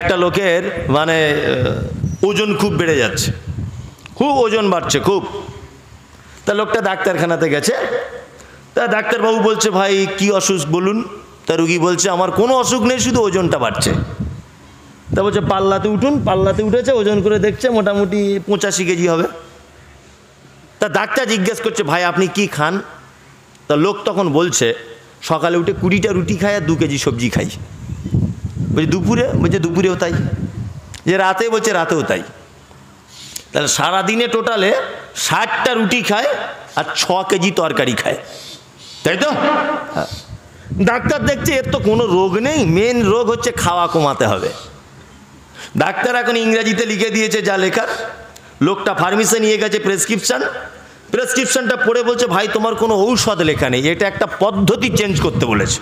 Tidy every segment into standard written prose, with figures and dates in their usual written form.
একটা লোকের মানে ওজন খুব বেড়ে যাচ্ছে, খুব ওজন বাড়ছে খুব। তা লোকটা ডাক্তারখানাতে গেছে। তা ডাক্তারবাবু বলছে, ভাই কি অসুখ বলুন। তা রুগী বলছে, আমার কোনো অসুখ নেই, শুধু ওজনটা বাড়ছে। তা বলছে, পাল্লাতে উঠুন। পাল্লাতে উঠেছে, ওজন করে দেখছে মোটামুটি 85 কেজি হবে। তা ডাক্তার জিজ্ঞেস করছে, ভাই আপনি কি খান? তা লোক তখন বলছে, সকালে উঠে 20টা রুটি খাই আর 2 কেজি সবজি খাই। বলছে দুপুরে? বলছে দুপুরেও তাই। যে রাতে? বলছে রাতেও তাই। তাহলে সারাদিনে টোটালে 60টা রুটি খায় আর 6 কেজি তরকারি খায়, তাই তো? ডাক্তার দেখছে এর তো কোনো রোগ নেই, মেন রোগ হচ্ছে খাওয়া কমাতে হবে। ডাক্তার এখন ইংরেজিতে লিখে দিয়েছে যা লেখার। লোকটা ফার্মেসি নিয়ে গেছে প্রেসক্রিপশনটা পড়ে বলছে, ভাই তোমার কোনো ঔষধ লেখা নেই, এটা একটা পদ্ধতি চেঞ্জ করতে বলেছে।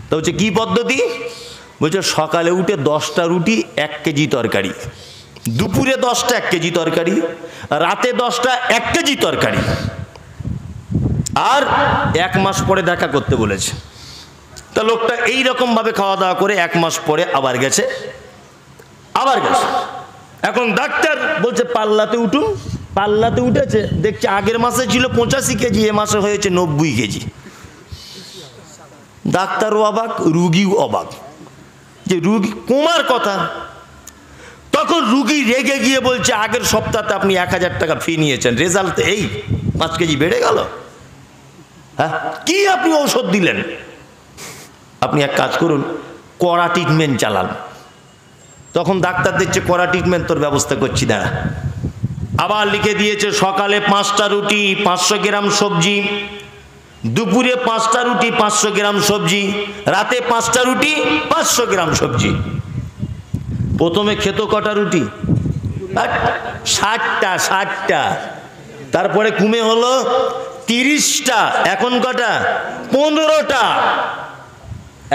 তো বলছে কি পদ্ধতি? বলছে সকালে উঠে 10টা রুটি 1 কেজি তরকারি, দুপুরে 10টা 1 কেজি তরকারি, রাতে 10টা 1 কেজি তরকারি, আর 1 মাস পরে দেখা করতে বলেছে। তা লোকটা এইরকম ভাবে খাওয়া দাওয়া করে 1 মাস পরে আবার গেছে। এখন ডাক্তার বলছে পাল্লাতে উঠুন। পাল্লাতে উঠেছে, দেখছে আগের মাসে ছিল 85 কেজি, এ মাসে হয়েছে 90 কেজি। ডাক্তারও অবাক, রুগীও অবাক যে রুগী কমার কথা। তখন রুগী রেগে গিয়ে বলছে, আগের সপ্তাহে আপনি 1000 টাকা ফি নিয়েছেন, রেজাল্ট এই 5 কেজি বেড়ে গেল। হ্যাঁ, কি আপনি ঔষধ দিলেন? আপনি এক কাজ করুন, কড়া ট্রিটমেন্ট চালান। তখন ডাক্তার দেখছে কড়া ট্রিটমেন্ট তোর ব্যবস্থা করছি, দাঁড়া। আবার লিখে দিয়েছে সকালে 5টা রুটি 500 গ্রাম সবজি, দুপুরে 5টা রুটি 500 গ্রাম সবজি, রাতে 5টা রুটি 500 গ্রাম সবজি। প্রথমে খেত কটা রুটি? 60টা। তারপরে কমে হলো 30টা, এখন কটা? 15টা।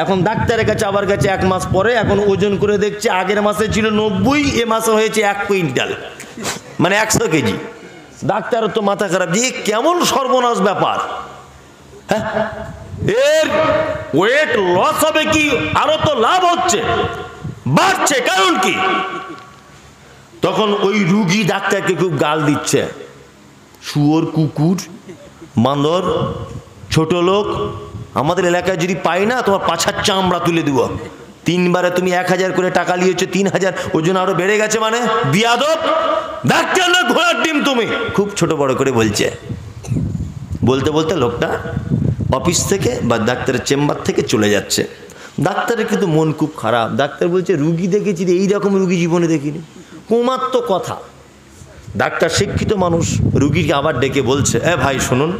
এখন ডাক্তারের কাছে আবার গেছে 1 মাস পরে, এখন ওজন করে দেখছে আগের মাসে ছিল 90, এ মাসে হয়েছে 1 কুইন্টাল, মানে 100 কেজি। ডাক্তারের তো মাথা খারাপ, যে কেমন সর্বনাশ ব্যাপার। হ্যাঁ, এর ওয়েট লস হবে কি, আরো তো লাভ হচ্ছে, বাড়ছে, কারণ কি? তখন ওই রুগী ডাক্তারকে খুব গাল দিচ্ছে, শুয়োর, কুকুর, বান্দর, ছোট লোক, আমাদের এলাকায় যদি পাই না তোমার পাছার চামড়া তুলে দিব। 3 বারে তুমি 1000 করে টাকা নিয়েছো, 3000, ওজন আরো বেড়ে গেছে, মানে বিয়াদব, ডাক্তার না ঘোড়ার ডিম তুমি। খুব ছোট বড় করে বলছে। বলতে বলতে লোকটা অফিস থেকে বা ডাক্তারের চেম্বার থেকে চলে যাচ্ছে। ডাক্তারের কিন্তু মন খুব খারাপ। ডাক্তার বলছে, রুগী দেখেছি, এইরকম রুগী জীবনে দেখিনি, কুমার তো কথা। ডাক্তার শিক্ষিত মানুষ, রুগীকে আবার ডেকে বলছে, ভাই শুনুন,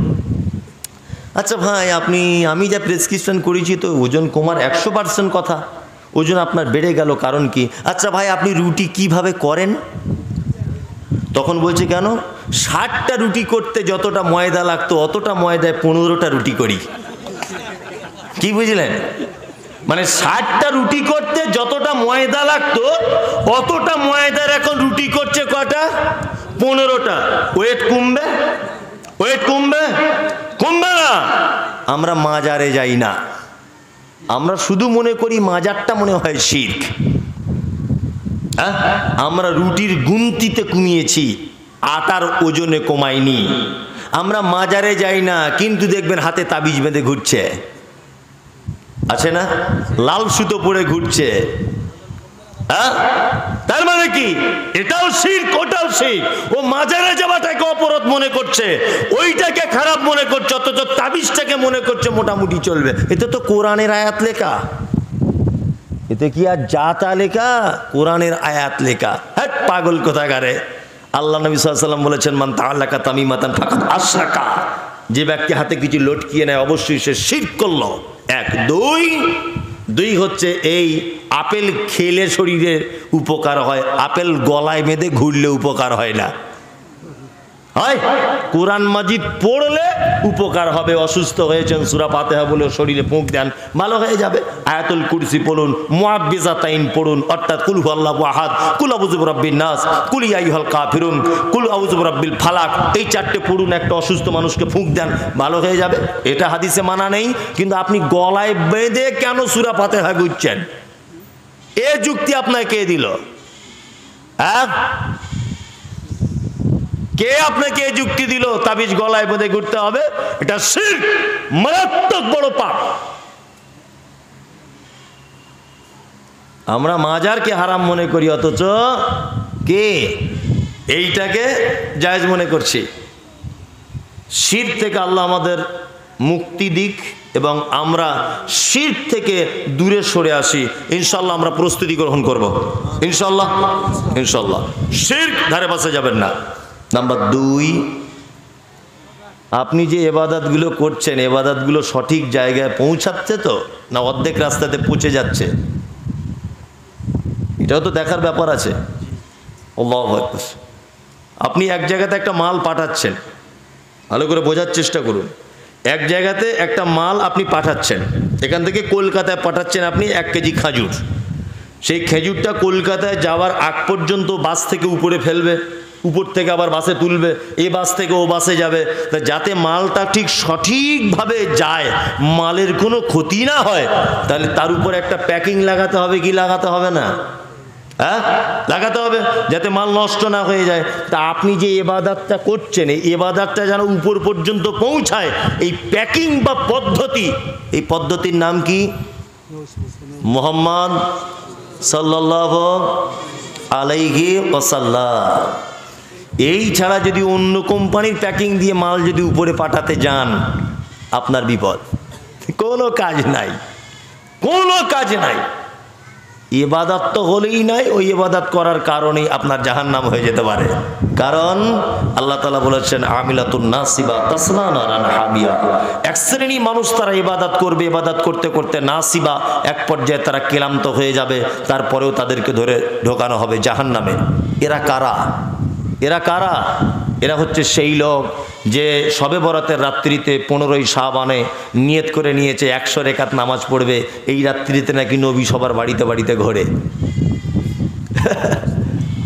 আচ্ছা ভাই আমি যা প্রেসক্রিপশন করেছি তো ওজন কমার 100% কথা, ওজন আপনার বেড়ে গেল, কারণ কি? আচ্ছা ভাই আপনি রুটি কিভাবে করেন? তখন বলছে, কেন? 60টা রুটি করতে যতটা ময়দা লাগতো অতটা ময়দায় 15টা রুটি করি। কি বুঝলেন? মানে 60টা রুটি করতে যতটা ময়দা লাগতো অতটা ময়দার এখন রুটি করছে কটা? 15টা। ওয়েট কমবে? ওয়েট কমবে? কমবে না। আমরা মাজারে যাই না, আমরা শুধু মনে করি মাজারটা মনে হয় শিরক। আমরা রুটির গুনতিতে কমিয়েছি, আটার ওজনে কমাইনি। আমরা মাজারে যাই না, কিন্তু দেখবেন হাতে তাবিজ বেঁধে ঘুরছে, আছে না? লাল সুতো পরে ঘুরছে। তার মানে কি? এটাও শিরক, ওটাও শিরক। ও মাজারে যাওয়াটাকে অপরাধ মনে করছে, ওইটাকে খারাপ মনে করছে, অথচ তাবিজটাকে মনে করছে মোটামুটি চলবে। এতে তো কোরআনের আয়াত লেখা, এতে কি আর জাতা লেখা? কোরআনের আয়াত লেখা। হ্যাঁ, পাগল কোথাকারে। আল্লাহ নবী সাল্লাল্লাহু আলাইহি ওয়াসাল্লাম বলেছেন, মান তাআল্লাকা তামিমাতান ফাকাদ আশরাকা, যে ব্যক্তি হাতে কিছু লটকিয়ে নেয় অবশ্যই সে শিরক করলো। 1 2 হচ্ছে এই আপেল খেলে শরীরের উপকার হয়, আপেল গলায় বেঁধে ঘুরলে উপকার হয় না। হয় কোরআন মাজিদ পড়লে উপকার হবে। অসুস্থ হয়েছেন, সূরা ফাতিহা বলে শরীরে ফুঁক দেন, ভালো হয়ে যাবে। আয়াতুল কুরসি পড়ুন, মুআব্বিজাতাইন পড়ুন, অর্থাৎ কুল হুয়াল্লাহু আহাদ, কুল আউযু বিরাব্বিন নাস, কুল ইয়া আইয়ুহাল কাফিরুন, কুল আউযু বিরাব্বিল ফালাক, এই 4টে পড়ুন, একটা অসুস্থ মানুষকে ফুঁক দেন, ভালো হয়ে যাবে। এটা হাদিসে মানা নেই, কিন্তু আপনি গলায় বেঁধে কেন সূরা ফাতিহা ঘুরছেন? এ যুক্তি আপনাকে কে দিল? হ্যাঁ, কে আপনাকে এই যুক্তি দিল তাবিজ গলায় বেঁধে ঘুরতে হবে? এটা শিরক, মারাত্মক বড় পাপ। আমরা মাজারকে হারাম মনে করি, অথচ কে এইটাকে জায়েজ মনে করছি। শিরক থেকে আল্লাহ আমাদের মুক্তি দিক এবং আমরা শিরক থেকে দূরে সরে আসি। ইনশাল্লাহ আমরা প্রস্তুতি গ্রহণ করব, ইনশাল্লাহ। ইনশাল্লাহ শিরক ধারে পাশে যাবেন না। নাম্বার 2, আপনি যে ইবাদতগুলো করছেন, ইবাদতগুলো সঠিক জায়গায় পৌঁছাচ্ছে তো, না অর্ধেক রাস্তাতে পৌঁছে যাচ্ছে? এটাও তো দেখার ব্যাপার আছে। আল্লাহু আকবার। আপনি এক জায়গাতে একটা মাল পাঠাচ্ছেন, ভালো করে বোঝার চেষ্টা করুন। এক জায়গাতে একটা মাল আপনি পাঠাচ্ছেন, এখান থেকে কলকাতায় পাঠাচ্ছেন আপনি 1 কেজি খাজুর। সেই খেজুরটা কলকাতায় যাওয়ার আগ পর্যন্ত বাস থেকে উপরে ফেলবে, উপর থেকে আবার বাসে তুলবে, এই বাস থেকে ও বাসে যাবে। তা যাতে মালটা ঠিক সঠিকভাবে যায়, মালের কোনো ক্ষতি না হয়, তাহলে তার উপর একটা প্যাকিং লাগাতে হবে কি লাগাতে হবে না? হ্যাঁ, লাগাতে হবে, যাতে মাল নষ্ট না হয়ে যায়। তা আপনি যে ইবাদতটা করছেন, এই ইবাদতটা যেন উপর পর্যন্ত পৌঁছায়, এই প্যাকিং বা পদ্ধতি, এই পদ্ধতির নাম কি? মুহাম্মদ সাল্লাল্লাহু আলাইহি ওয়াসাল্লাম। এই ছাড়া যদি অন্য কোম্পানির প্যাকিং দিয়ে মাল যদি উপরে পাঠাতে যান, আপনার বিপদ। কোনো কাজ নাই, কোনো কাজ নাই। ইবাদত তো হলেই নাই, ওই ইবাদত করার কারণেই আপনার জাহান্নাম হয়ে যেতে পারে। কারণ আল্লাহ তাআলা বলেছেন, আমিলাতুন নাসিবা তাসলা নারান হামিয়া। এক শ্রেণী মানুষ তারা ইবাদত করবে, ইবাদত করতে করতে নাসিবা, এক পর্যায়ে তারা ক্লান্ত হয়ে যাবে, তারপরেও তাদেরকে ধরে ঢোকানো হবে জাহান্নামে। এরা কারা? এরা কারা? এরা হচ্ছে সেই লোক যে শবে বরাতের রাত্রিতে 15ই শাবানে নিয়ত করে নিয়েছে 100 রাকাত নামাজ পড়বে। এই রাত্রিতে নাকি নবী সবার বাড়িতে বাড়িতে ঘোরে।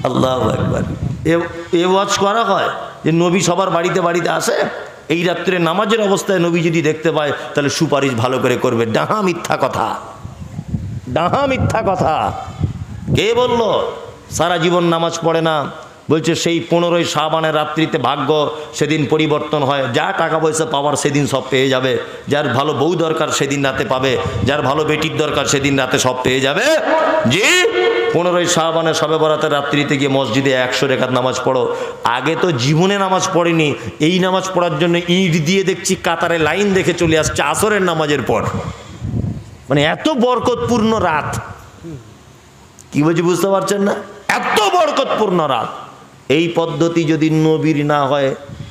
আল্লাহু আকবার। এ ওয়াজ করা হয় যে নবী সবার বাড়িতে বাড়িতে আসে, এই রাত্রে নামাজের অবস্থায় নবী যদি দেখতে পায় তাহলে সুপারিশ ভালো করে করবে। ডাহা মিথ্যা কথা, ডাহা মিথ্যা কথা। কে বলল? সারা জীবন নামাজ পড়ে না, বলছে সেই 15ই শাবানের রাত্রিতে ভাগ্য সেদিন পরিবর্তন হয়, যা টাকা পয়সা পাওয়ার সেদিন সব পেয়ে যাবে, যার ভালো বউ দরকার সেদিন রাতে পাবে, যার ভালো বেটির দরকার সেদিন রাতে সব পেয়ে যাবে। জি, 15ই শাবানের শবে বরাতের রাত্রিতে গিয়ে মসজিদে 100 রাকাত নামাজ পড়ো। আগে তো জীবনে নামাজ পড়েনি, এই নামাজ পড়ার জন্য ইট দিয়ে দেখছি কাতারে লাইন দেখে চলে আসছে আসরের নামাজের পর। মানে এত বরকতপূর্ণ রাত, কি বলছি বুঝতে পারছেন না? এত বরকতপূর্ণ রাত। এই পদ্ধতি যদি নবীর না হয়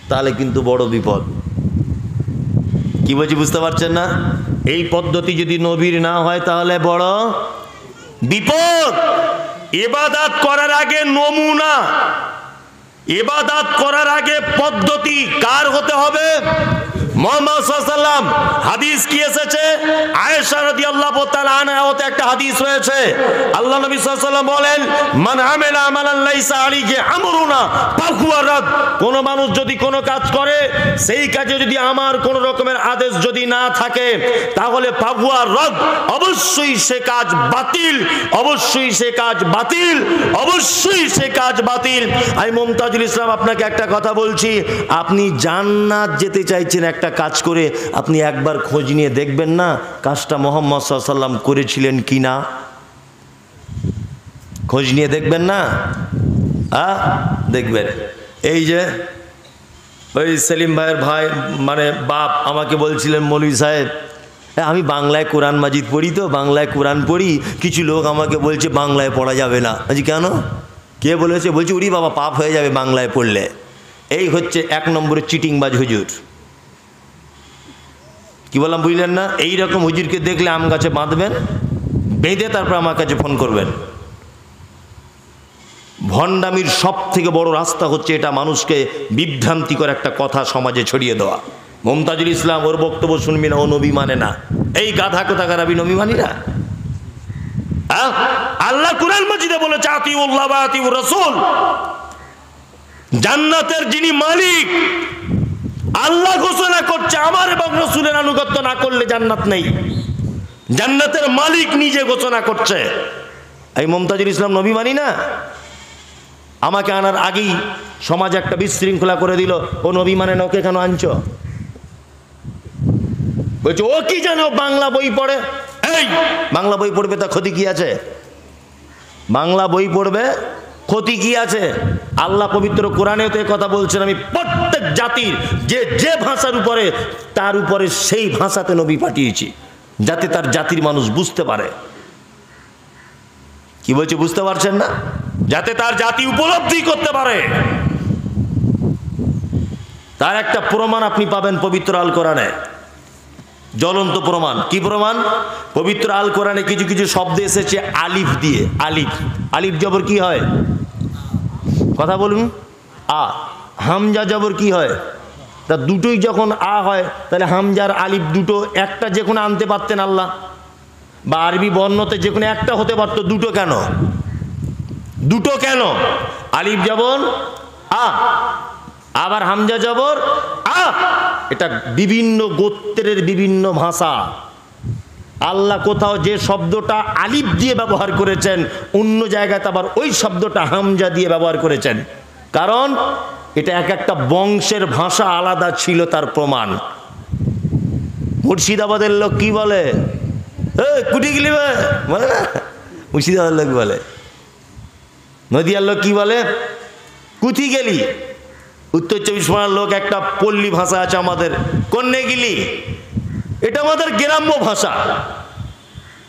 তাহলে কিন্তু বড় বিপদ। কি বলছি বুঝতে পারছেন না? এই পদ্ধতি যদি নবীর না হয় তাহলে বড় বিপদ। ইবাদত করার আগে নমুনা, ইবাদত করার আগে পদ্ধতি কার হতে হবে? মুহাম্মদ সাল্লাল্লাহু আলাইহি ওয়াসাল্লাম। হাদিস কি এসেছে? আয়েশা রাদিয়াল্লাহু তাআলা আনহা হতে একটা হাদিস রয়েছে। আল্লাহ নবী সাল্লাল্লাহু আলাইহি ওয়াসাল্লাম বলেন, মান আমিলা আমালান লাইসা আলাইহি আমরুনা ফাহুয়া রাদ। কোন মানুষ যদি কোনো কাজ করে, সেই কাজে যদি আমার কোন রকমের আদেশ যদি না থাকে, তাহলে ফাহুয়া রাদ, অবশ্যই সে কাজ বাতিল, অবশ্যই সে কাজ বাতিল, অবশ্যই সে কাজ বাতিল। আমি মুমতাজুল ইসলাম আপনাকে একটা কথা বলছি, আপনি জান্নাত যেতে চাইছেন একটা কাজ করে, আপনি একবার খোঁজ নিয়ে দেখবেন না কাজটা মুহাম্মদ সাল্লাল্লাহু আলাইহি ওয়াসাল্লাম করেছিলেন কিনা? খোঁজ নিয়ে দেখবেন না? দেখবেন। এই যে ওই সেলিম ভাইয়ের ভাই মানে বাপ আমাকে বলছিলেন, মৌলভী সাহেব আমি বাংলায় কোরআন মাজিদ পড়ি, তো বাংলায় কোরআন পড়ি, কিছু লোক আমাকে বলছে বাংলায় পড়া যাবে না। বলছি কেন? কে বলেছে? বলছি উরি বাবা পাপ হয়ে যাবে বাংলায় পড়লে। এই হচ্ছে 1 নম্বরের চিটিংবাজ হুজুর। কি বললাম বুঝলেন না? এইরকম হুজুরকে দেখলে আম গাছে বাঁধবেন, বেঁধে তারপর আমার কাছে ফোন করবেন। ভণ্ডামির সব থেকে বড় রাস্তা হচ্ছে এটা, মানুষকে বিভ্রান্তিকর একটা কথা সমাজে ছড়িয়ে দেওয়া। মুমতাজুল ইসলাম ওর বক্তব্য শুনবি না, ও নবী মানে না। এই গাধা কোথাকার আমি নবী মানি না? আল্লাহ কুরআন মাজিদে বলেছে আতিউল্লাহ ওয়া আতিউর রাসূল। জান্নাতের যিনি মালিক আল্লাহ ঘোষণা করছে, আমার এবং রাসূলের আনুগত্য না করলে জান্নাত নেই। জান্নাতের মালিক নিজে ঘোষণা করছে। এই মুমতাজুল ইসলাম নবী মানি না? আমাকে আনার আগেই সমাজ একটা বিশৃঙ্খলা করে দিল, ও নবী মানে না, ওকে কেন আনছো? বলছে ও কি জানো বাংলা বই পড়ে। এই বাংলা বই পড়বে তা ক্ষতি কি আছে? বাংলা বই পড়বে ক্ষতি কি আছে? আল্লাহ পবিত্র কোরআনেও তো কথা বলছেন, আমি প্রত্যেক জাতির যে যে ভাষার উপরে তার উপরে সেই ভাষাতে নবী পাঠিয়েছি, যাতে তার জাতির মানুষ বুঝতে পারে। কি বলছে বুঝতে পারছেন না? যাতে তার জাতি উপলব্ধি করতে পারে। তার একটা প্রমাণ আপনি পাবেন পবিত্র আল কোরআনে, জ্বলন্ত প্রমাণ। কি প্রমাণ? পবিত্র আল কোরআনে কিছু কিছু শব্দ এসেছে আলিফ দিয়ে। আলিফ, আলিফ জবর কি হয়? কথা বলুন। আ। হামজা জবর কি হয়? তা দুটোই যখন আ হয়, তাহলে হামজার আলিফ দুটো একটা যে কোনো আনতে পারতেন আল্লাহ, বা আরবি বর্ণতে যে কোনো একটা হতে পারতো, দুটো কেন? দুটো কেন? আলিফ জবর আ, আবার হামজা জবর আ। এটা বিভিন্ন গোত্রের বিভিন্ন ভাষা। আল্লাহ কোথাও যে শব্দটা আলিফ দিয়ে ব্যবহার করেছেন, অন্য জায়গায় আবার ওই শব্দটা হামজা দিয়ে ব্যবহার করেছেন, কারণ এটা এক একটা বংশের ভাষা আলাদা ছিল, তার প্রমাণ। মুর্শিদাবাদের লোক কি বলে? কুটি গেলি বলে না, মুর্শিদাবাদের লোক বলে। নদিয়ার লোক কি বলে? কুথি গেলি। উত্তর চব্বিশ পরগনার লোক একটা পল্লী ভাষা আছে আমাদের, কন্যে গিলি। এটা আমাদের গ্রাম্য ভাষা,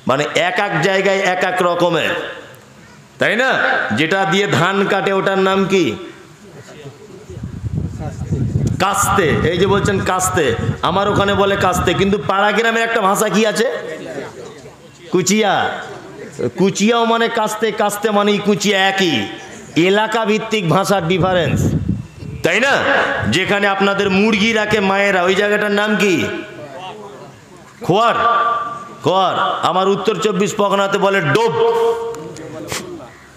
মানে এক এক জায়গায় এক এক রকমের, তাই না? যেটা দিয়ে ধান কাটে ওটার নাম কি? কাস্তে। এই যে বলছেন কাস্তে, আমার ওখানে বলে কাস্তে, কিন্তু পাড়া গ্রামের একটা ভাষা কি আছে? কুচিয়া। কুচিয়াও মানে কাস্তে, কাস্তে মানে কুচিয়া, একই। এলাকা ভিত্তিক ভাষার ডিফারেন্স, তাই না? যেখানে আপনাদের মুরগি রাখে মায়েরা, ওই জায়গাটার নাম কি? খোয়ার। খোয়ার। আমার উত্তর চব্বিশ পরগনাতে বলে ডোব,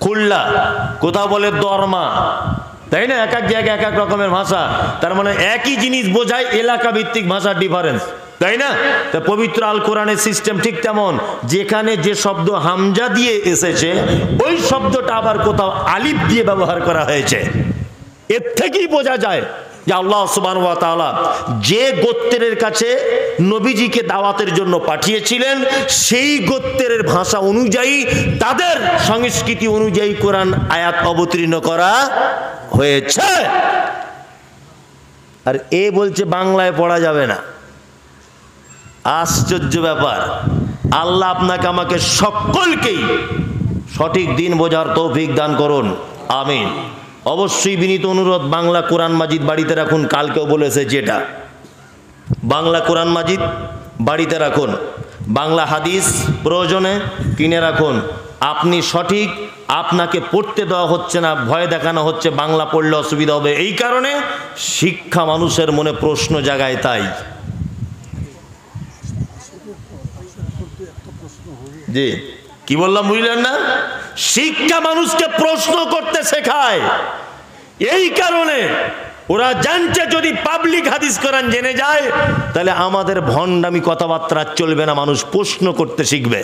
খুলনা, কোথাও বলে দরমা, তাই না? এক এক জায়গায় এক এক রকমের ভাষা, তার মানে একই জিনিস বোঝায়, এলাকা ভিত্তিক ভাষার ডিফারেন্স, তাই না? তা পবিত্র আল কোরআনের সিস্টেম ঠিক তেমন, যেখানে যে শব্দ হামজা দিয়ে এসেছে, ওই শব্দটা আবার কোথাও আলিফ দিয়ে ব্যবহার করা হয়েছে। এর থেকেই বোঝা যায় যে আল্লাহ সুবহানাহু ওয়া তাআলা যে গোত্রের কাছে নবীজিকে দাওয়াতের জন্য পাঠিয়েছিলেন, সেই গোত্রের ভাষা অনুযায়ী, তাদের সংস্কৃতি অনুযায়ী কোরআন আয়াত অবতীর্ণ করা হয়েছে। আর এ বলছে বাংলায় পড়া যাবে না। আশ্চর্য ব্যাপার। আল্লাহ আপনাকে আমাকে সকলকেই সঠিক দিন বোঝার তৌফিক দান করুন, আমিন। অবশ্যই বিনীত অনুরোধ, বাংলা কোরআন মাজিদ বাড়িতে রাখুন। কালকেও বলেছে, যেটা বাংলা কোরআন মাজিদ বাড়িতে রাখুন, বাংলা হাদিস প্রয়োজনে কিনে রাখুন। আপনি সঠিক, আপনাকে পড়তে দেওয়া হচ্ছে না, ভয় দেখানো হচ্ছে বাংলা পড়লে অসুবিধা হবে, এই কারণে শিক্ষা মানুষের মনে প্রশ্ন জাগায়। তাই জি, কি বললাম বুঝলেন না? শিক্ষা মানুষকে প্রশ্ন করতে শেখায়। এই কারণে ওরা জানছে, যদি পাবলিক হাদিস কোরআন জেনে যায়, তাহলে আমাদের ভণ্ডামি কথাবার্তা চলবে না, মানুষ প্রশ্ন করতে শিখবে।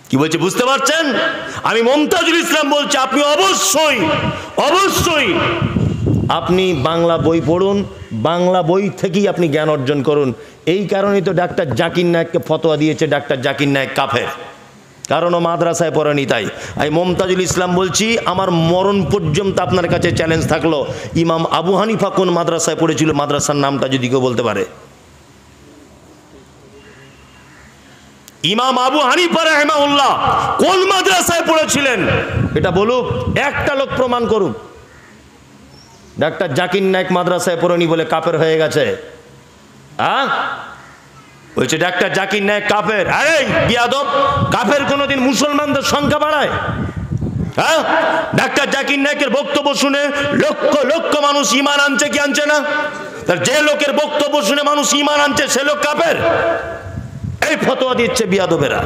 কি বলছে বুঝতে পারছেন? আমি মুমতাজুল ইসলাম বলছি, আপনি অবশ্যই অবশ্যই আপনি বাংলা বই পড়ুন, বাংলা বই থেকেই আপনি জ্ঞান অর্জন করুন। এই কারণেই তো ডাক্তার জাকির নায়েককে ফতোয়া দিয়েছে ডাক্তার জাকির নায়েক কাফের, কারণ ও মাদ্রাসায় পড়েনি। তাই আমি মুমতাজুল ইসলাম বলছি, আমার মরণ পর্যন্ত আপনার কাছে চ্যালেঞ্জ থাকলো, ইমাম আবু হানিফা কোন মাদ্রাসায় পড়েছিল, মাদ্রাসার নামটা যদি কেউ বলতে পারে। ইমাম আবু হানিফা রাহিমাহুল্লাহ কোন মাদ্রাসায় পড়েছিলেন এটা বলুক, একটা লোক প্রমাণ করুক। ডাক্তার জাকির নায়েক মাদ্রাসায় পড়েনি বলে কাফের হয়ে গেছে? বলছে ডাক্তার জাকির নায়েক কাফের। আরে বিয়াদব, কাফের কোনোদিন মুসলমানদের সংখ্যা বাড়ায়? হ্যাঁ, ডাক্তার জাকির নায়েকের বক্তব্য শুনে লক্ষ লক্ষ মানুষ ঈমান আনছে কি আনছে না? তার যে লোকের বক্তব্য শুনে মানুষ ঈমান আনছে, সে লোক কাফের। এই ফতোয়া দিচ্ছে বিয়াদবেরা।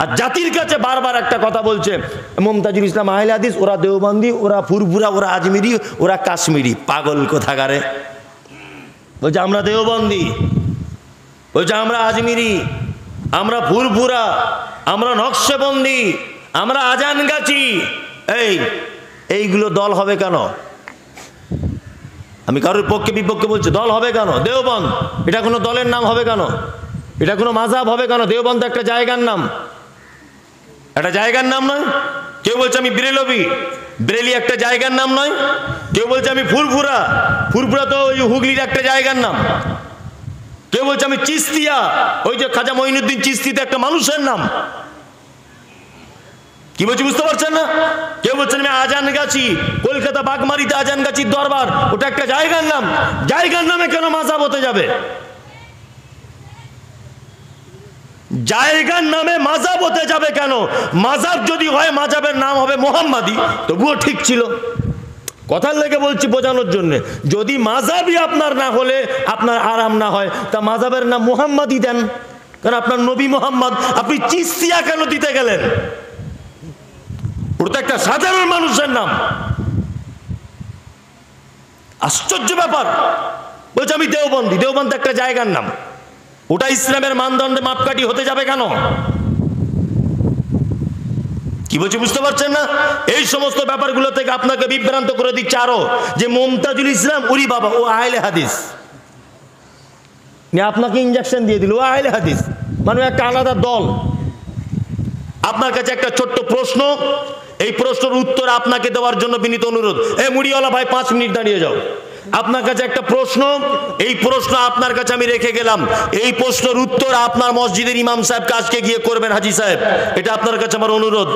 আর জাতির কাছে বারবার একটা কথা বলছে, মুমতাজুল ইসলাম আহলে হাদিস, ওরা দেওবন্দি, ওরা ফুরফুরা, ওরা আজমিরি, ওরা কাশ্মীরি। পাগল কোথাকারে। বলছে আমরা দেওবন্দি, বলছে আমরা আজমিরি, আমরা ফুরফুরা, আমরা নকশবন্দি, আমরা আজানগাছি, এইগুলো দল হবে কেন? আমি কারোর পক্ষে বিপক্ষে বলছি, দল হবে কেন? দেওবন্দ এটা কোনো দলের নাম হবে কেন? এটা কোনো মাযহাব হবে কেন? দেওবন্দ একটা জায়গার নাম, একটা জায়গার নাম নয়। কেউ বলছে আমি বেরেলভি, বেরেলি একটা জায়গার নাম নয়। কেউ বলছে আমি ফুরফুরা, ফুরফুরা তো ওই হুগলির একটা জায়গার নাম। কেউ বলছে আমি চিস্তিয়া, ওই যে খাজা মঈনুদ্দিন চিস্তিতে একটা মানুষের নাম। কি বলছি বুঝতে পারছেন না? কেউ বলছেন আমি আজানগাছি, কলকাতা বাগমারিতে আজানগাছির দরবার, ওটা একটা জায়গার নাম। জায়গার নামে কেন মাযহাব হতে যাবে? জায়গার নামে মাযহাব হতে যাবে কেন? মাযহাব যদি হয় মাযহাবের নাম হবে মোহাম্মদী, তবুও ঠিক ছিল। কথার লেগে বলছি বোঝানোর জন্য। যদি মাযহাবই আপনার না হলে আপনার আরাম না হয়, তা মাযহাবের নাম মোহাম্মদী দেন, কারণ আপনার নবী মোহাম্মদ। আপনি চিস্তিয়া কেন দিতে গেলেন? ওটা একটা সাধারণ মানুষের নাম। আশ্চর্য ব্যাপার। বলছে আমি দেওবন্দি, দেওবন্দ একটা জায়গার নাম, ওটা ইসলামের মানদণ্ডে মাপকাঠি হতে যাবে কেন? কি বলছি বুঝতে পারছেন না? এই সমস্ত ব্যাপারগুলো থেকে আপনাকে বিভ্রান্ত করে দিচ্ছে আরো, যে মুমতাজুল ইসলাম ওরি বাবা, ও আহলে হাদিস, আপনাকে ইনজেকশন দিয়ে দিল, ও আহলে হাদিস মানে একটা আলাদা দল। আপনার কাছে একটা ছোট্ট প্রশ্ন, এই প্রশ্নের উত্তর আপনাকে দেওয়ার জন্য বিনীত অনুরোধ। মুড়িওয়ালা ভাই 5 মিনিট দাঁড়িয়ে যাও। আপনার কাছে একটা প্রশ্ন, এই প্রশ্ন আপনার কাছে আমি রেখে গেলাম। এই প্রশ্নের উত্তর আপনার মসজিদের ইমাম সাহেবকে আজকে গিয়ে করবেন, হাজী সাহেব, এটা আপনার কাছে আমার অনুরোধ।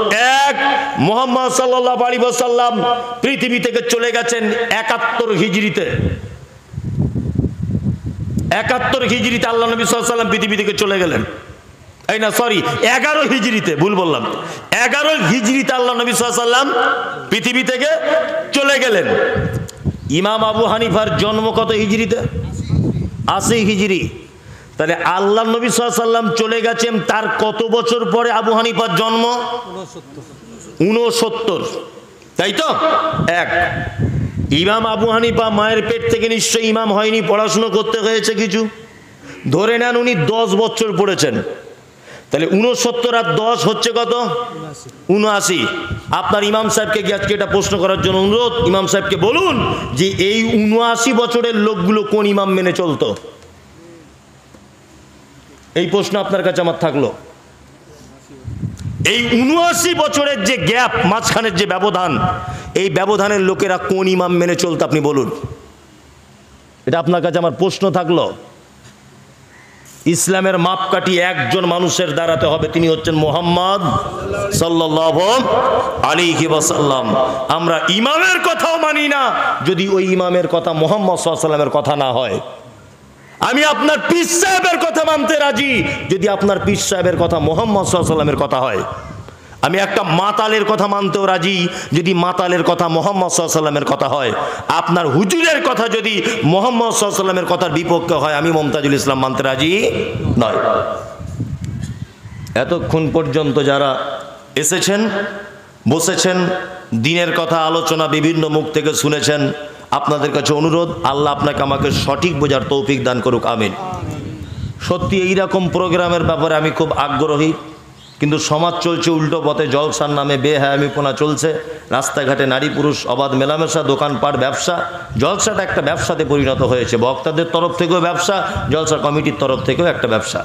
এক, মুহাম্মদ সাল্লাল্লাহু আলাইহি ওয়াসাল্লাম পৃথিবী থেকে চলে গেছেন 71 হিজরিতে। 71 হিজরিতে আল্লাহ নবী সাল্লাল্লাহু আলাইহি ওয়াসাল্লাম পৃথিবী থেকে চলে গেলেন। এই না, সরি, 11 হিজরিতে, ভুল বললাম। 11 হিজরিতে আল্লাহ নবী সাল্লাল্লাহু আলাইহি ওয়াসাল্লাম পৃথিবী থেকে চলে গেলেন। ইমাম আবু হানিফার জন্ম কত হিজরিতে? 80 হিজরি। তাহলে আল্লাহ নবী সাল্লাল্লাহু আলাইহি ওয়াসাল্লাম চলে গেছেন, তার কত বছর পরে আবু হানিফার জন্ম? 69। তাই তো? এক, ইমাম আবু হানিফা মায়ের পেট থেকে নিশ্চয়ই ইমাম হয়নি, পড়াশুনো করতে হয়েছে কিছু। ধরে নেন উনি 10 বছর পড়েছেন, তাহলে 69 আর 10 হচ্ছে কত? 79। আপনার ইমাম সাহেবকে গিয়ে আজকে এটা প্রশ্ন করার জন্য অনুরোধ, ইমাম সাহেবকে বলুন যে এই 79 বছরের লোকগুলো কোন ইমাম মেনে চলতো? এই প্রশ্ন আপনার কাছে আমার থাকলো। এই 79 বছরের যে গ্যাপ, মাঝখানের যে ব্যবধান, এই ব্যবধানের লোকেরা কোন ইমাম মেনে চলতো আপনি বলুন। এটা আপনার কাছে আমার প্রশ্ন থাকলো। ইসলামের মাপকাঠি একজন মানুষের দাঁড়াতে হবে, তিনি হচ্ছেন মুহাম্মদ সাল্লাল্লাহু আলাইহি ওয়াসাল্লাম। আমরা ইমামের কথাও মানি না যদি ওই ইমামের কথা মুহাম্মদ সাল্লাল্লাহু আলাইহি ওয়াসাল্লামের কথা না হয়। আমি আপনার পীর সাহেবের কথা মানতে রাজি যদি আপনার পীর সাহেবের কথা মুহাম্মদ সাল্লাল্লাহু আলাইহি ওয়াসাল্লামের কথা হয়। আমি একটা মাতালের কথা মানতেও রাজি যদি মাতালের কথা মুহাম্মদ সাল্লাল্লাহু আলাইহি ওয়াসাল্লামের কথা হয়। আপনার হুজুরের কথা যদি মুহাম্মদ সাল্লাল্লাহু আলাইহি ওয়াসাল্লামের কথার বিপক্ষে হয়, আমি মুমতাজুল ইসলাম মানতে রাজি নয়। এতক্ষণ পর্যন্ত যারা এসেছেন, বসেছেন, দিনের কথা আলোচনা বিভিন্ন মুখ থেকে শুনেছেন, আপনাদের কাছে অনুরোধ, আল্লাহ আপনাকে আমাকে সঠিক বোঝার তৌফিক দান করুক, আমিন। সত্যি এইরকম প্রোগ্রামের ব্যাপারে আমি খুব আগ্রহী, কিন্তু সমাজ চলছে উল্টো পথে, জলসার নামে বেহায়ামিপনা চলছে, রাস্তাঘাটে নারী পুরুষ অবাধ মেলামেশা, দোকানপাট ব্যবসা। জলসাটা একটা ব্যবসাতে পরিণত হয়েছে, বক্তাদের তরফ থেকেও ব্যবসা, জলসা কমিটির তরফ থেকেও একটা ব্যবসা,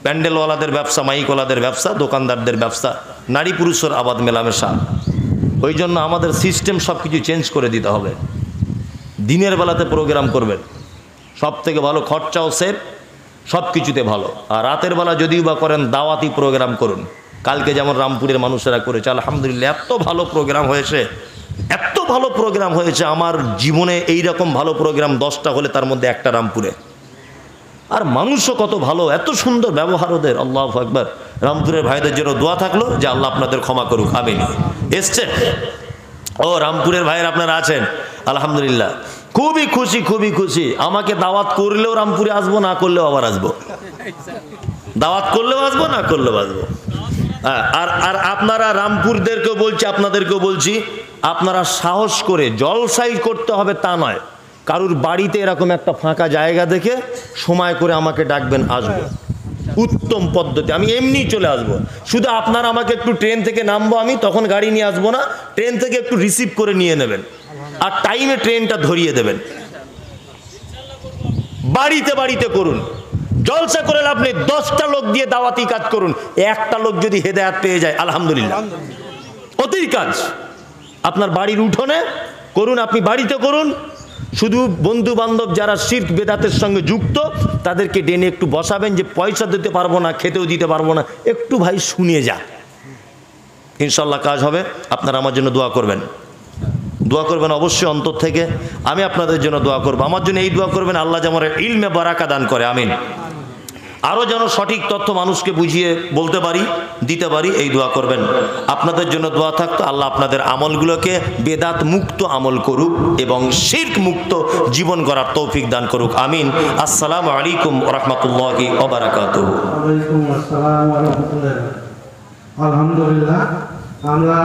প্যান্ডেলওয়ালাদের ব্যবসা, মাইকওয়ালাদের ব্যবসা, দোকানদারদের ব্যবসা, নারী পুরুষের আবাদ মেলামেশা। ওই জন্য আমাদের সিস্টেম সব কিছু চেঞ্জ করে দিতে হবে। দিনের বেলাতে প্রোগ্রাম করবেন, সব থেকে ভালো, খরচাও সেভ, সব কিছুতে ভালো। আর রাতের বেলা যদিও বা করেন, দাওয়াতি প্রোগ্রাম করুন। কালকে যেমন রামপুরের মানুষেরা করেছে, আলহামদুলিল্লাহ, এত ভালো প্রোগ্রাম হয়েছে, এত ভালো প্রোগ্রাম হয়েছে। আমার জীবনে এইরকম ভালো প্রোগ্রাম 10টা হলে তার মধ্যে একটা রামপুরে। আর মানুষও কত ভালো, এত সুন্দর ব্যবহার ওদের, আল্লাহু আকবার। রামপুরের ভাইদের জন্য দোয়া থাকলো যে আল্লাহ আপনাদের ক্ষমা করুক, আমিন। এসছেন? ও রামপুরের ভাইয়ের আপনারা আছেন, আলহামদুলিল্লাহ, খুবই খুশি, খুবই খুশি। আমাকে দাওয়াত করলেও রামপুরে আসবো, না করলেও আবার আসবো। দাওয়াত করলেও আসবো, না করলেও আসবো। আর আপনারা রামপুরদেরকেও বলছি, আপনাদেরকেও বলছি, আপনারা সাহস করে, জলসাই করতে হবে তা নয়, কারুর বাড়িতে এরকম একটা ফাঁকা জায়গা দেখে সময় করে আমাকে ডাকবেন, আসবো। উত্তম পদ্ধতি, আমি এমনি চলে আসব। শুধু আপনারা আমাকে একটু ট্রেন থেকে নামবো, আমি তখন গাড়ি নিয়ে আসবো না, ট্রেন থেকে একটু রিসিভ করে নিয়ে নেবেন আর টাইমে ট্রেনটা ধরিয়ে দেবেন। বাড়িতে বাড়িতে করুন, জলসা করে লাভ নেই। 10টা লোক দিয়ে দাওয়াতি কাজ করুন, একটা লোক যদি হেদায়েত পেয়ে যায় আলহামদুলিল্লাহ, অতিই কাজ। আপনার বাড়ির উঠোনে করুন, আপনি বাড়িতে করুন। শুধু বন্ধু বান্ধব যারা শিরক বেদাতের সঙ্গে যুক্ত তাদেরকে ডেনে একটু বসাবেন, যে পয়সা দিতে পারবো না, খেতেও দিতে পারবো না, একটু ভাই শুনিয়ে যা, ইনশাল্লাহ কাজ হবে। আপনারা আমার জন্য দোয়া করবেন, দোয়া করবেন অবশ্যই অন্তর থেকে। আমি আপনাদের জন্য দোয়া করবো, আমার জন্য এই দোয়া করবেন আল্লাহ যেন ইলমে বারাকা দান করে, আমিন। আরও যেন সঠিক তথ্য মানুষকে বুঝিয়ে বলতে পারি, দিতে পারি, এই দোয়া করবেন। আপনাদের জন্য দোয়া থাকতো আল্লাহ আপনাদের আমলগুলোকে বেদাত মুক্ত আমল করুক এবং শিরক মুক্ত জীবন গড়ার তৌফিক দান করুক, আমিন। আসসালামু আলাইকুম ওয়া রাহমাতুল্লাহি ওয়া বারাকাতুহু। ওয়া আলাইকুম আসসালাম ওয়া রাহমাতুল্লাহ। আলহামদুলিল্লাহ, আমরা